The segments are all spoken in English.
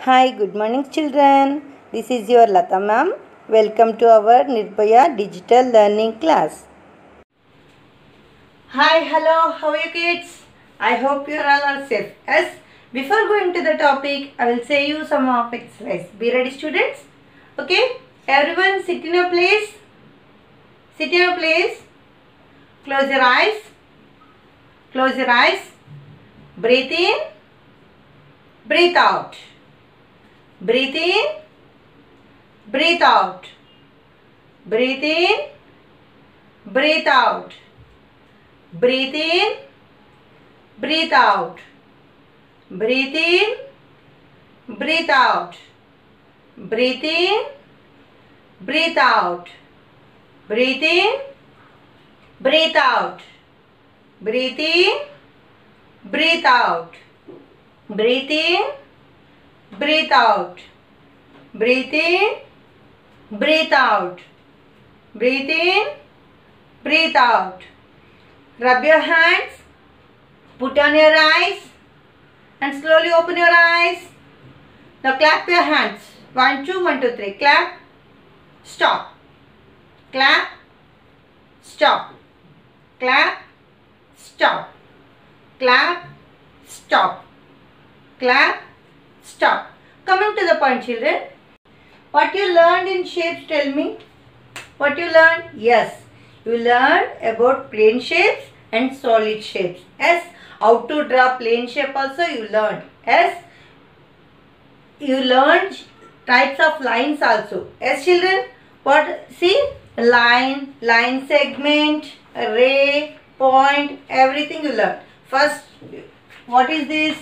Hi, good morning children. This is your Lata ma'am. Welcome to our Nirbhaya digital learning class. Hi, hello, how are you kids? I hope you all are safe. Yes, before going to the topic, I will say you some of exercise. Be ready students? Okay, everyone sit in your place. Sit in your place. Close your eyes. Close your eyes. Breathe in. Breathe out. Breathe in. Breathe out. Breathe in. Breathe out. Breathe in. Breathe out. Breathe in. Breathe out. Breathe in. Breathe out. Breathe in. Breathe out. Breathe in. Breathe out. Breathe in. Breathe out. Breathe in. Breathe out. Breathe in. Breathe out. Rub your hands. Put on your eyes. And slowly open your eyes. Now clap your hands. 1, 2, 1, 2, 3. Clap. Stop. Clap. Stop. Clap. Stop. Clap. Stop. Clap. Stop. Coming to the point, children. What you learned in shapes, tell me. What you learned? Yes. You learned about plane shapes and solid shapes. Yes. How to draw plane shape also you learned. Yes. You learned types of lines also. Yes, children. What? See? Line, line segment, ray, point, everything you learned. First, what is this?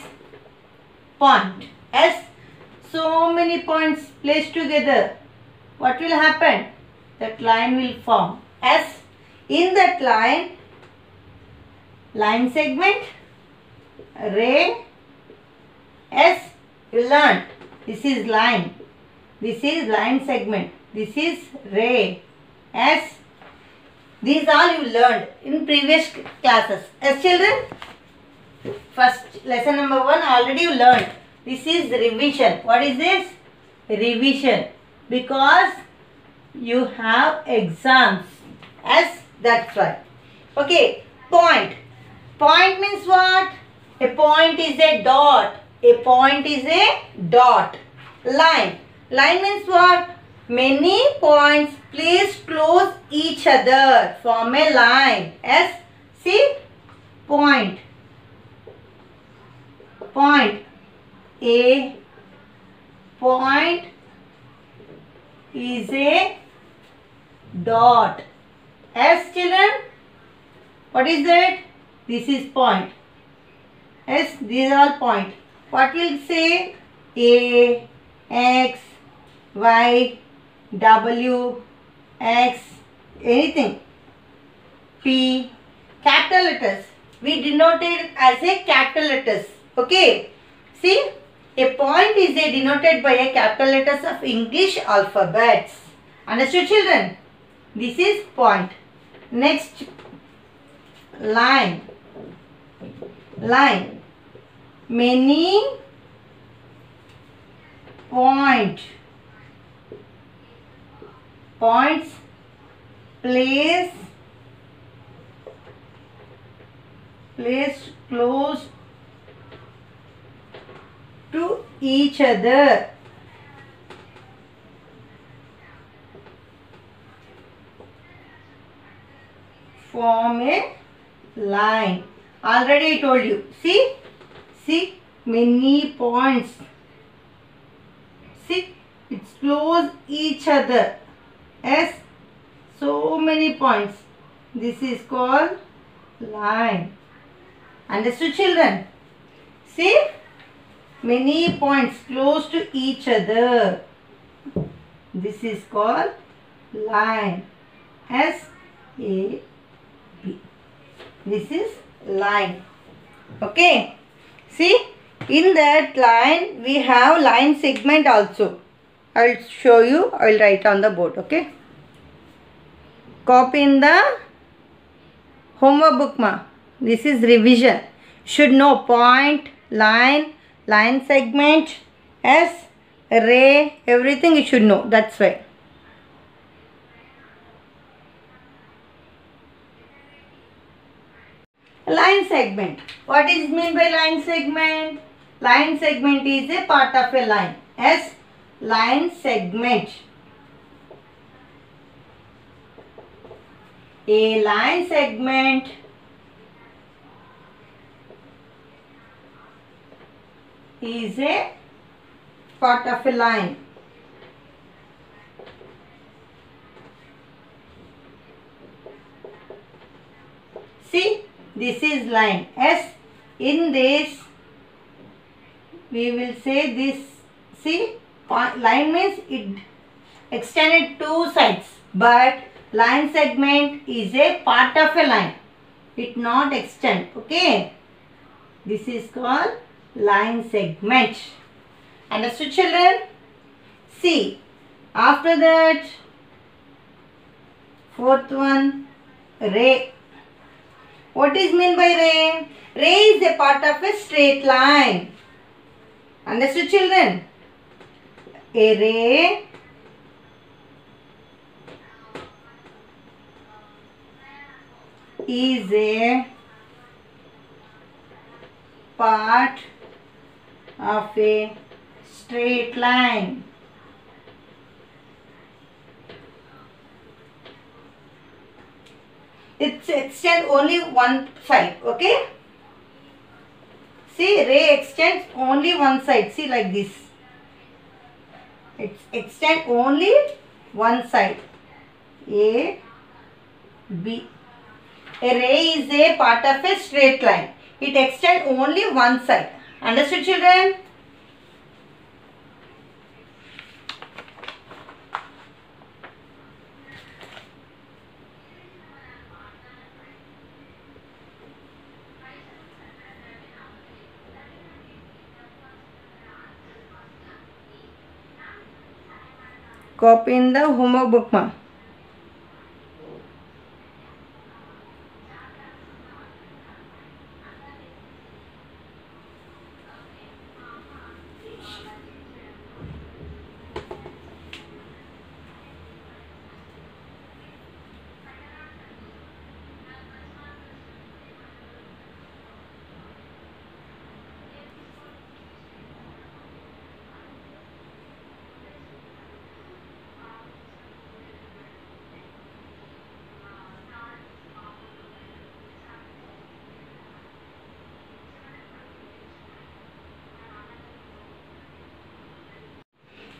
Point. Yes. So many points placed together. What will happen? That line will form. Yes. In that line, line segment, ray, yes, you learned. This is line. This is line segment. This is ray. Yes. These all you learned in previous classes. Yes, children? First, lesson number 1 already you learned. This is revision. What is this? Revision. Because you have exams. Yes, that's right. Okay, point. Point means what? A point is a dot. A point is a dot. Line. Line means what? Many points placed close each other form a line. Yes, see? Point. Point. A point is a dot. Yes, children? What is that? This is point. Yes, these are all point. What will say? A, X, Y, W, X, anything. P, capital letters. We denote it as a capital letters. Okay. See, a point is denoted by a capital letters of English alphabets. Understood, children? This is point. Next, line. Line. Many points placed close to each other form a line. Already I told you. See, many points. See, it's close each other. Yes, so many points. This is called line. Understood, children? See, many points close to each other. This is called line. S-A-B. This is line. Okay. See, in that line we have line segment also. I will show you. I will write on the board. Okay. Copy in the homework book ma. This is revision. Should know point, line, line segment, S, ray, everything you should know. That's why. Line segment. What is meant by line segment? Line segment is a part of a line. Yes, line segment. A line segment is a part of a line. See, this is line. Yes, in this we will say this. See, line means it extended two sides, but line segment is a part of a line. It not extend. Okay, this is called line segment. Understood, children? See, after that, fourth one, ray. What is meant by ray? Ray is a part of a straight line. Understood, children? A ray is a part of a straight line. It extends only one side. Okay. See, ray extends only one side. See, like this. It extends only one side. A, B. A ray is a part of a straight line. It extends only one side. Understood, children? Copy in the homework book, ma.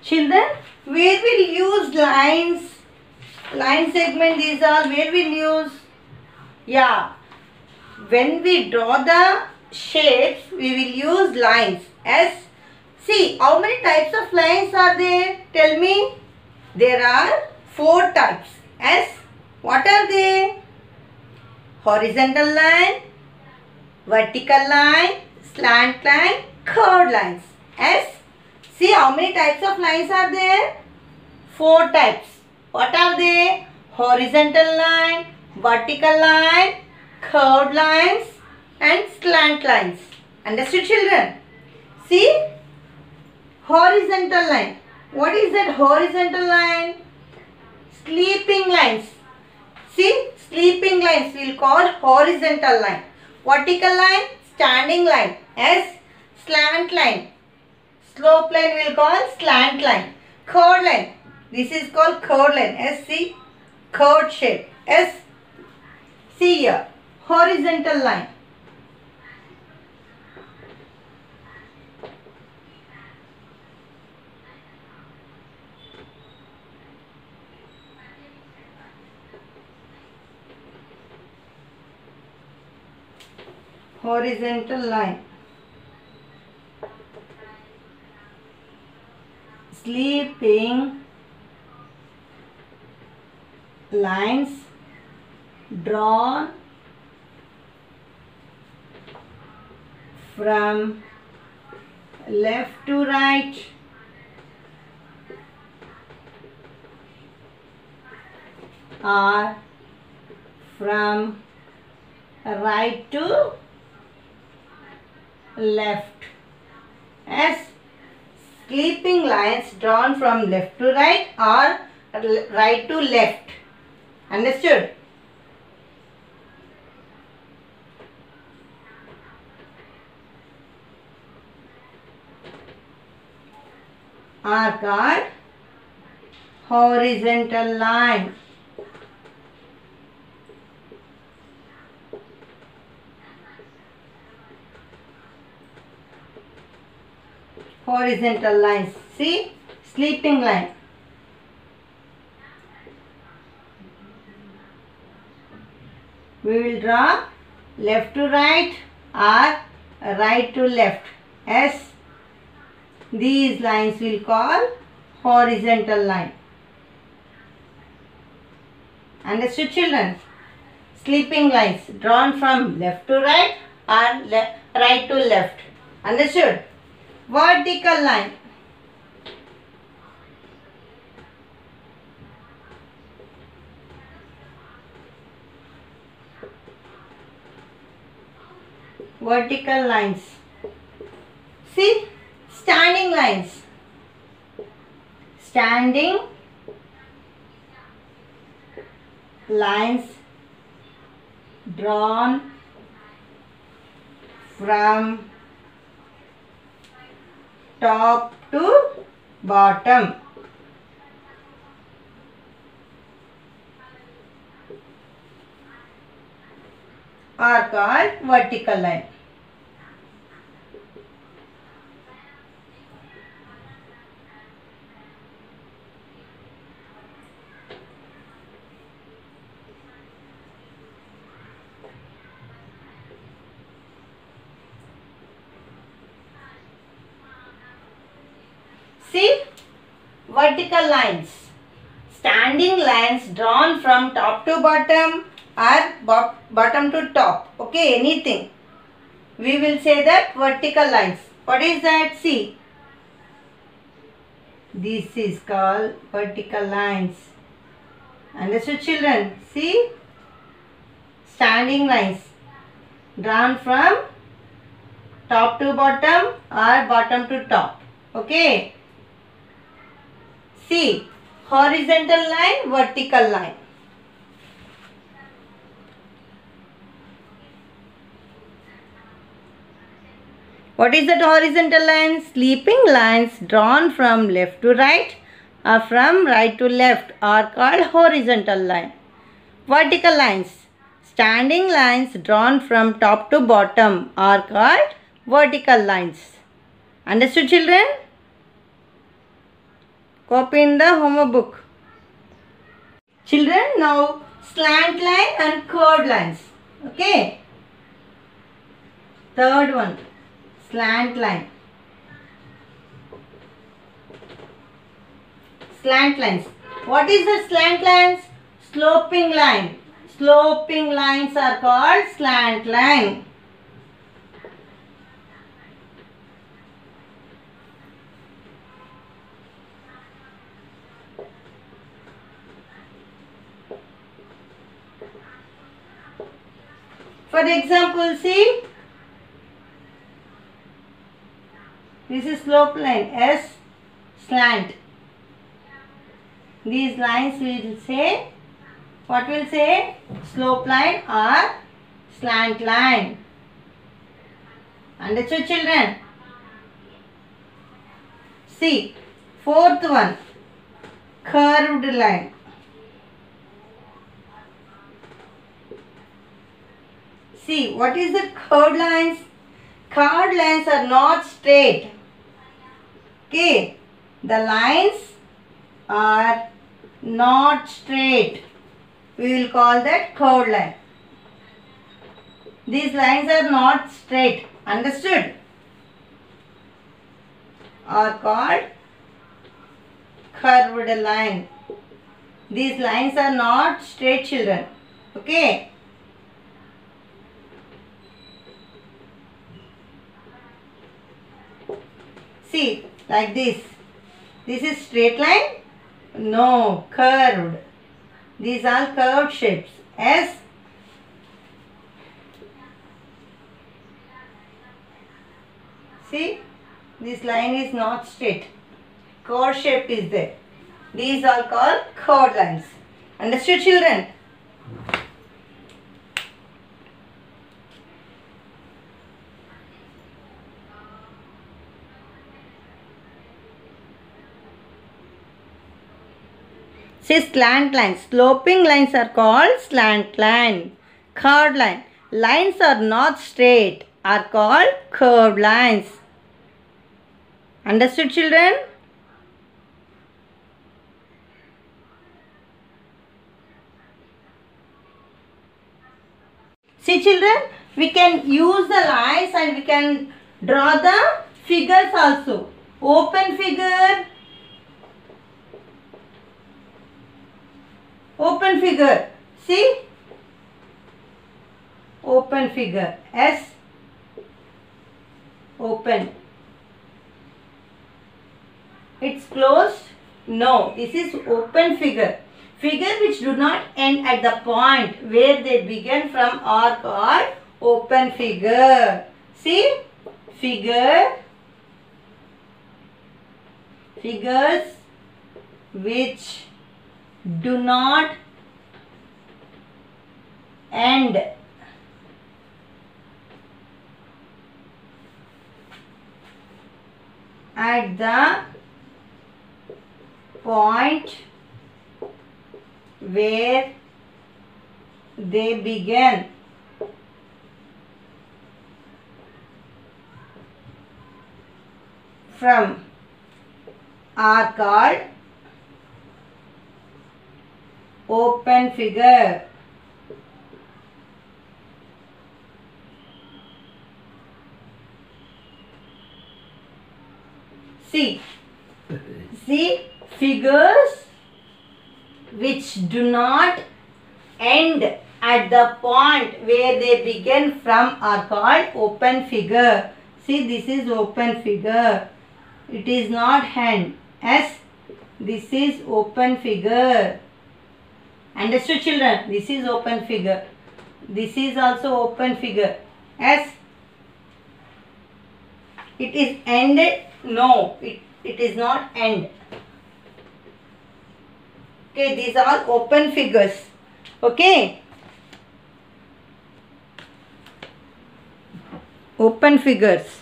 Children, where we'll use lines, line segment, these are where we'll use, yeah, when we draw the shapes, we will use lines. As, see, how many types of lines are there? Tell me. There are 4 types. As, what are they? Horizontal line, vertical line, slant line, curved lines. As, see, how many types of lines are there? 4 types. What are they? Horizontal line, vertical line, curved lines and slant lines. Understood, children? See, horizontal line. What is that horizontal line? Sleeping lines. See, sleeping lines we will call horizontal line. Vertical line, standing line. As, slant line. Slope line we will call slant line. Curved line. This is called curved line. S, see, curved shape. S, see here, horizontal line. Horizontal line. Sleeping lines drawn from left to right or from right to left. As, sleeping lines drawn from left to right or right to left. Understood? Are called horizontal line. Horizontal lines. See, sleeping line. We will draw left to right or right to left. As these lines will call horizontal line. Understood, children? Sleeping lines drawn from left to right or right to left. Understood? Vertical line. Vertical lines. See, standing lines. Standing lines drawn from top to bottom. Are called vertical line. See, vertical lines, standing lines drawn from top to bottom or bottom to top. Okay, anything. We will say that vertical lines. What is that? See, this is called vertical lines. Understood, children? See, standing lines drawn from top to bottom or bottom to top. Okay. See, horizontal line, vertical line. What is that horizontal line? Sleeping lines drawn from left to right or from right to left are called horizontal line. Vertical lines, standing lines drawn from top to bottom are called vertical lines. Understood, children? Copy in the homework book. Children, now slant line and curved lines. Okay. Third one, slant line. Slant lines. What is the slant lines? Sloping line. Sloping lines are called slant line. For example, see, this is slope line, S slant. These lines will say, what will say? Slope line or slant line. Understood, children? See, fourth one, curved line. See, what is the curved lines? Curved lines are not straight. Okay, the lines are not straight. We will call that curved line. These lines are not straight. Understood? Are called curved line. These lines are not straight, children. Okay. See, like this. This is straight line? No, curved. These are curved shapes. S. See, This line is not straight. Chord shape is there. These are called chord lines. Understood, children? See, slant lines. Sloping lines are called slant line. Curved line. Lines are not straight are called curved lines. Understood, children? See, children, we can use the lines and we can draw the figures also. Open figure. Open figure. See? Open figure. S. Open. It's closed? No. This is open figure. Figure which do not end at the point where they begin from are called open figure. See? Figures which do not end at the point where they begin from are called open figure. See, figures which do not end at the point where they begin from are called open figure. See, this is open figure. It is not hand. S. This is open figure. Understood, children? This is open figure. This is also open figure. S. It is ended. No, it is not end. Okay, these are open figures. Okay. Open figures.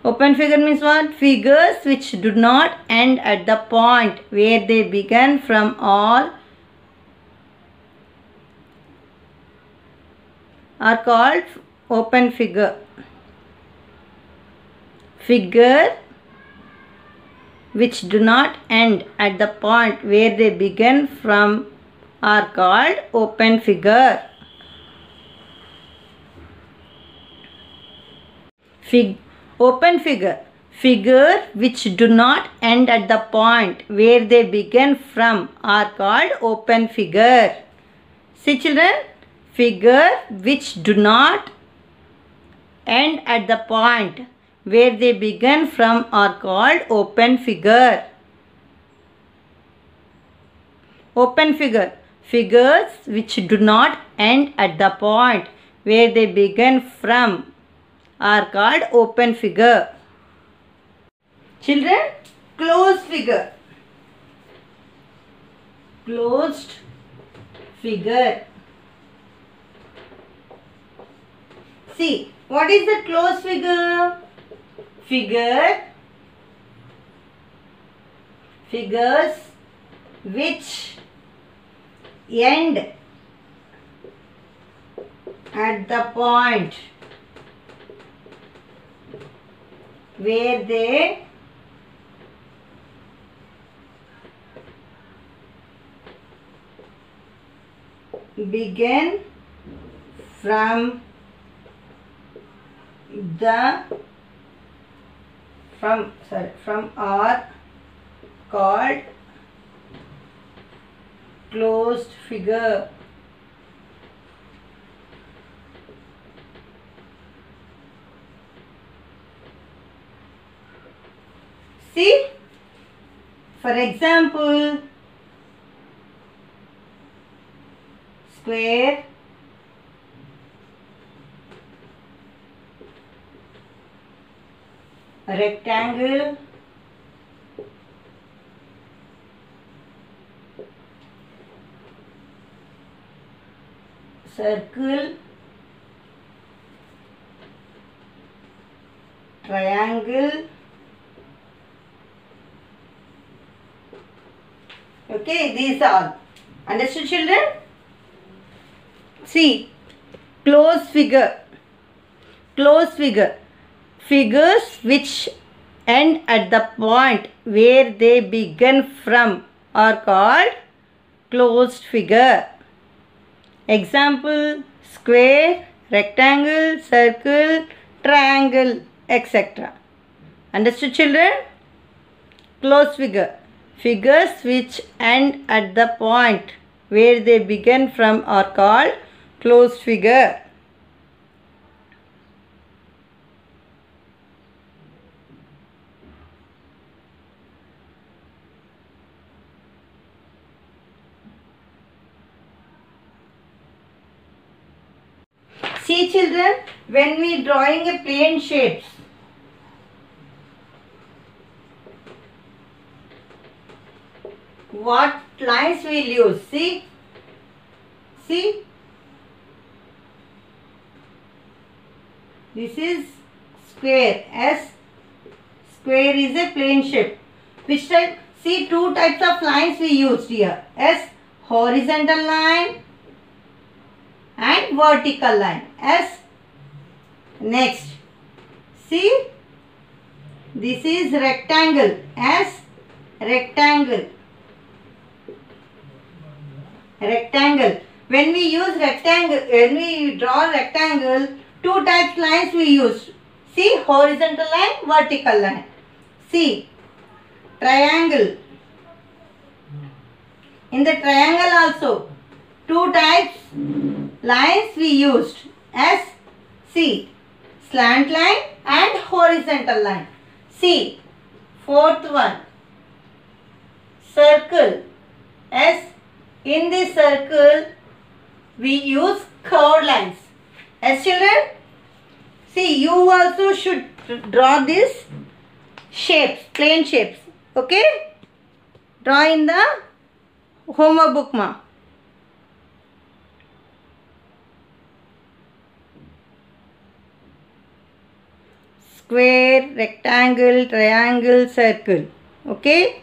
Open figure means what? Figures which do not end at the point where they began from all are called open figure. Figure which do not end at the point where they begin from are called open figure. Open figure. Figure which do not end at the point where they begin from are called open figure. See, children, figure which do not end at the point where they begin from are called open figure. Open figure. Figures which do not end at the point where they begin from are called open figure. Children, closed figure. Closed figure. See, what is the closed figure? Figures which end at the point where they begin from are called closed figure. See, for example, square, rectangle, circle, triangle. Okay, these are. Understood, children? See, close figure. Close figure. Figures which end at the point where they begin from are called closed figure. Example, square, rectangle, circle, triangle, etc. Understood, children? Closed figure. Figures which end at the point where they begin from are called closed figure. See, children, when we drawing a plane shapes, what lines we'll use? See, this is square. S square is a plane shape. Which type? See, two types of lines we used here. S horizontal line and vertical line. S. Next, see, this is rectangle. S rectangle. Rectangle. When we use rectangle, when we draw rectangle, two types lines we use. See, horizontal line, vertical line. See, triangle. In the triangle also, two types lines we used. S, see, slant line and horizontal line. See, fourth one, circle. S, in this circle we use curved lines. As children, see, you also should draw these shapes, plane shapes. Okay? Draw in the homework book ma. Square, rectangle, triangle, circle. Okay?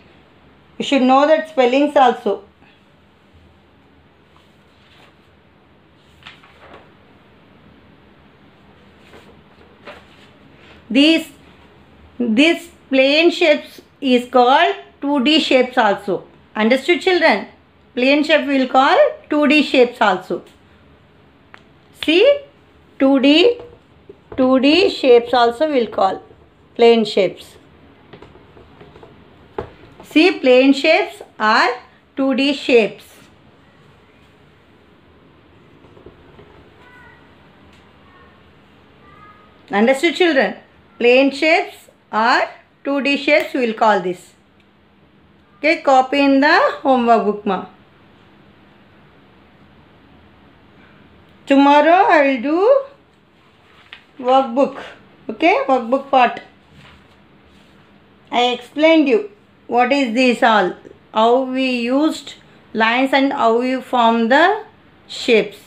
You should know that spellings also. This plane shapes is called 2D shapes also. Understood, children? Plane shape we will call 2D shapes also. See, 2D shapes also we will call plane shapes. See, plane shapes are 2D shapes. Understood, children? Plane shapes are 2D shapes, we will call this. Okay, copy in the homework book ma. Tomorrow I will do workbook. Okay, workbook part. I explained you what is this all, how we used lines and how we form the shapes.